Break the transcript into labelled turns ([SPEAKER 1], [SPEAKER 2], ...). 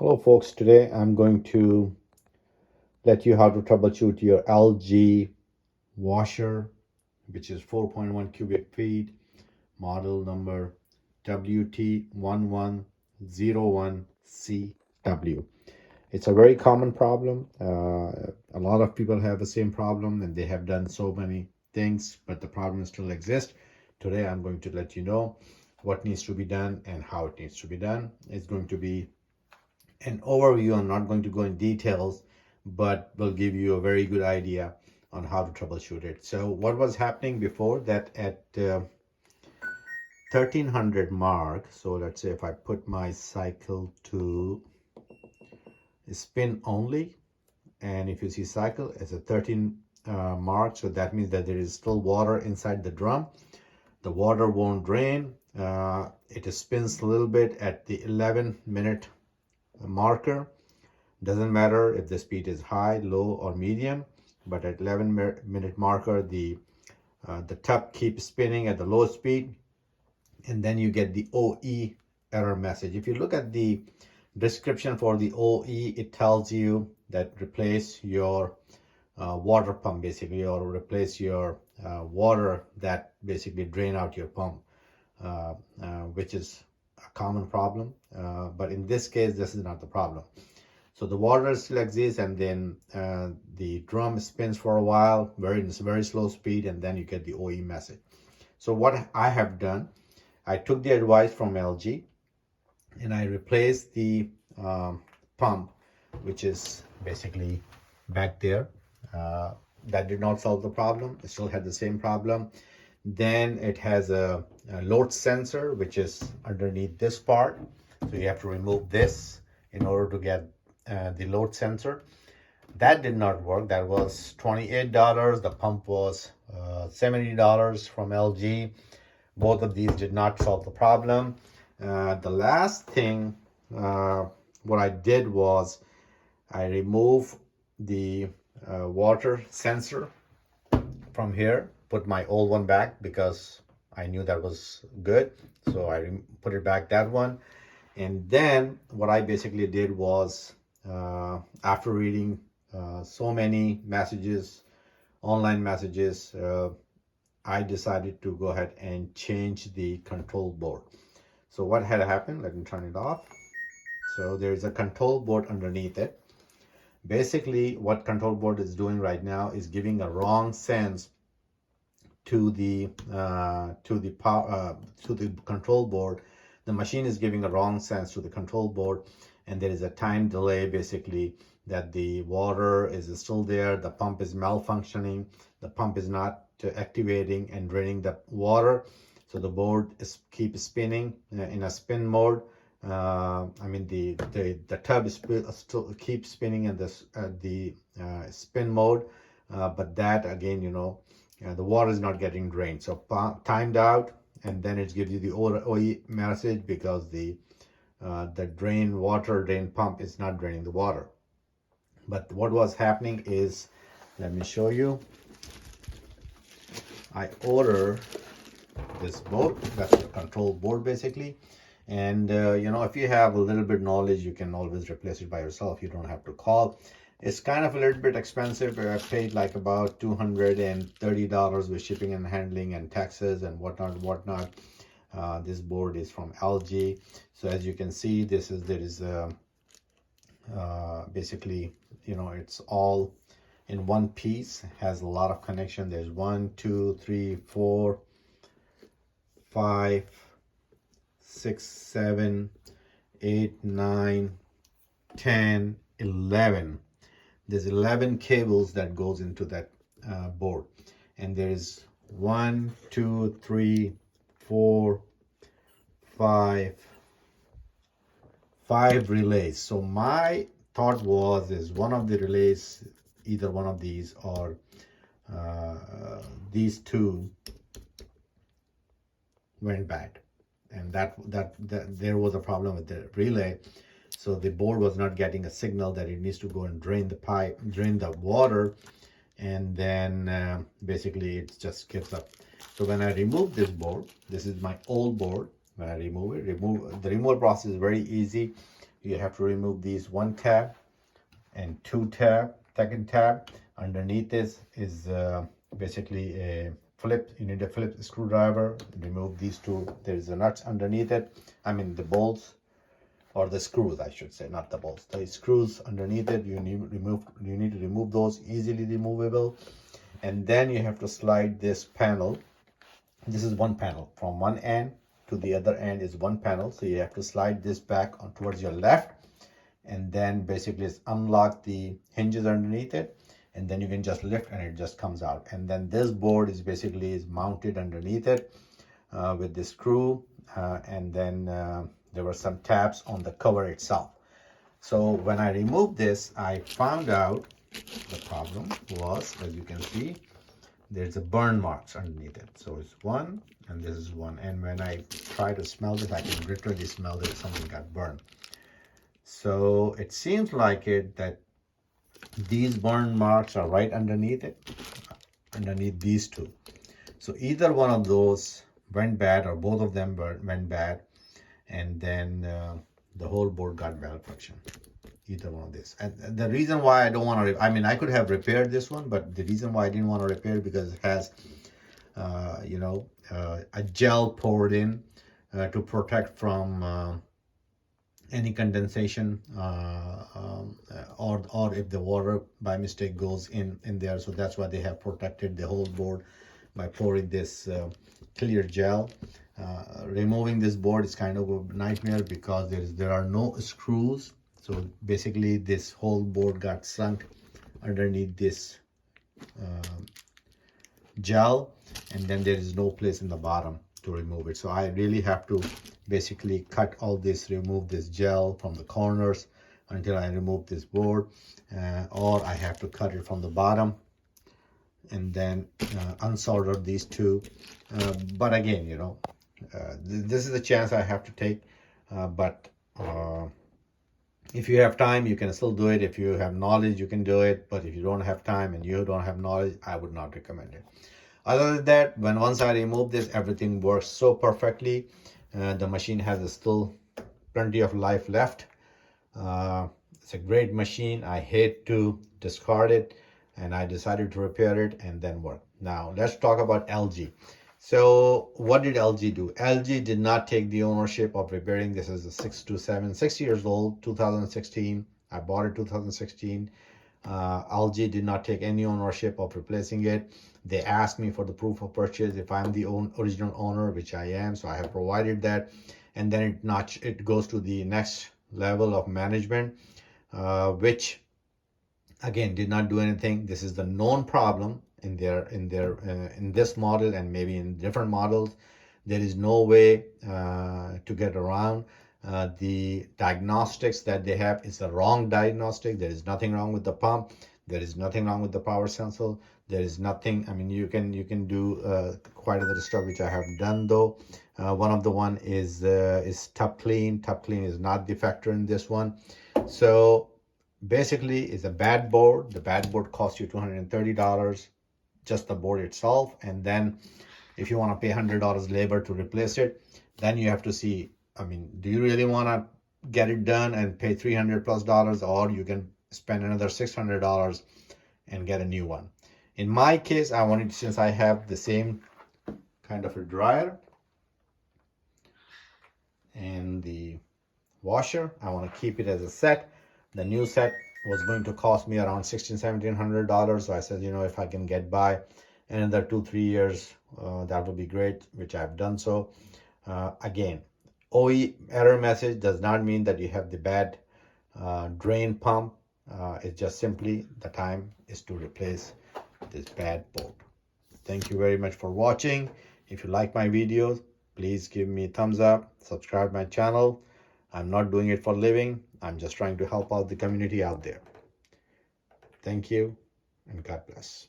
[SPEAKER 1] Hello folks, today I'm going to let you how to troubleshoot your LG washer, which is 4.1 cubic feet, model number WT1101CW. It's a very common problem. A lot of people have the same problem and they have done so many things, but the problem still exists. Today I'm going to let you know what needs to be done and how it needs to be done. It's going to be an overview. I'm not going to go in details, but will give you a very good idea on how to troubleshoot it. So what was happening before that at 1300 mark, so let's say if I put my cycle to spin only, and if you see cycle it's a 13 mark, so that means that there is still water inside the drum. The water won't drain. It spins a little bit at the 11-minute marker. Doesn't matter if the speed is high, low, or medium, but at 11-minute marker, the tub keeps spinning at the low speed, and then you get the OE error message. If you look at the description for the OE, it tells you that replace your water pump basically, or replace your water that basically drain out your pump, which is a common problem. But in this case, this is not the problem. So the water still exists, and then the drum spins for a while, very slow speed, and then you get the OE message. So what I have done, I took the advice from LG, and I replaced the pump, which is basically back there. That did not solve the problem. It still had the same problem. Then it has a load sensor, which is underneath this part. So you have to remove this in order to get the load sensor. That did not work. That was $28. The pump was $70 from LG. Both of these did not solve the problem. The last thing, what I did was I removed the water sensor from here, put my old one back because I knew that was good. So I put it back, that one. And then what I basically did was, after reading so many messages, online messages, I decided to go ahead and change the control board. So what had happened, let me turn it off. So there's a control board underneath it. Basically what control board is doing right now is giving a wrong sense to the control board. The machine is giving a wrong sense to the control board, and there is a time delay basically that the water is still there, the pump is malfunctioning, the pump is not activating and draining the water, so the board keeps spinning in a spin mode. I mean the tub still keeps spinning in this the spin mode, but that again, the water is not getting drained, so timed out, and then it gives you the OE message because the drain pump is not draining the water. But what was happening is, let me show you. I order this board. That's the control board basically. And if you have a little bit knowledge, you can always replace it by yourself. You don't have to call. It's kind of a little bit expensive. I paid like about $230 with shipping and handling and taxes and whatnot. This board is from LG. So as you can see, there is basically, it's all in one piece. It has a lot of connection. There's 1, 2, 3, 4, 5, 6, 7, 8, 9, 10, 11. There's 11 cables that goes into that board, and there is 1, 2, 3, 4, 5 relays. So my thought was, is one of the relays, either one of these or these two went bad, and that there was a problem with the relay. So the board was not getting a signal that it needs to go and drain the water, and then basically it just gives up. So when I remove this board, this is my old board. When I remove it, the removal process is very easy. you have to remove these 1 tab and 2 tab. Second tab underneath this is basically a flip. You need a flip screwdriver. Remove these 2. There is a nuts underneath it. I mean the bolts, or the screws I should say, not the bolts. The screws underneath it, you need to remove those, easily removable. And then you have to slide this panel. This is 1 panel. From one end to the other end is 1 panel. So you have to slide this back on towards your left, and then basically unlock the hinges underneath it, and then you can just lift and it just comes out. And then this board is basically mounted underneath it with this screw, and then there were some tabs on the cover itself. So when I removed this, I found out the problem was, as you can see, there's a burn marks underneath it. So it's 1 and this is 1, and when I try to smell this, I can literally smell that something got burned. So it seems like it that these burn marks are right underneath it, underneath these 2. So either one of those went bad, or both of them went bad, and then the whole board got malfunction. Either one of this. And the reason why I don't want to, I mean, I could have repaired this one, but the reason why I didn't want to repair it because it has, a gel poured in to protect from any condensation or if the water by mistake goes in there. So that's why they have protected the whole board by pouring this clear gel. Removing this board is kind of a nightmare because there are no screws. So basically this whole board got sunk underneath this gel, and then there is no place in the bottom to remove it. So I really have to basically cut all this, remove this gel from the corners until I remove this board, or I have to cut it from the bottom and then unsolder these 2. But again, this is a chance I have to take, but if you have time, you can still do it. If you have knowledge, you can do it. But if you don't have time and you don't have knowledge, I would not recommend it. Other than that, once I remove this, everything works so perfectly. The machine has still plenty of life left. It's a great machine. I hate to discard it, and I decided to repair it and then work. Now let's talk about LG. So what did LG do? LG did not take the ownership of repairing this. As a 6 years old, 2016. I bought it 2016. LG did not take any ownership of replacing it. They asked me for the proof of purchase if I'm the original owner, which I am. So I have provided that. And then it goes to the next level of management, which again did not do anything. This is the known problem in this model, and maybe in different models. There is no way to get around the diagnostics that they have. Is the wrong diagnostic. There is nothing wrong with the pump. There is nothing wrong with the power sensor. There is nothing. I mean, you can do quite a lot of stuff, which I have done though. One of the one is Top Clean. Top Clean is not the factor in this one. So basically, it's a bad board. The bad board costs you $230. Just the board itself, and then if you want to pay $100 labor to replace it, then you have to see, I mean, do you really want to get it done and pay $300+, or you can spend another $600 and get a new one. In my case, I wanted, since I have the same kind of a dryer and the washer, I want to keep it as a set. The new set was going to cost me around $1,700. So I said, if I can get by another 2-3 years, that would be great, which I've done so. Again, OE error message does not mean that you have the bad drain pump. It's just simply the time is to replace this bad board. Thank you very much for watching. If you like my videos, please give me a thumbs up, subscribe my channel. I'm not doing it for a living. I'm just trying to help out the community out there. Thank you, and God bless.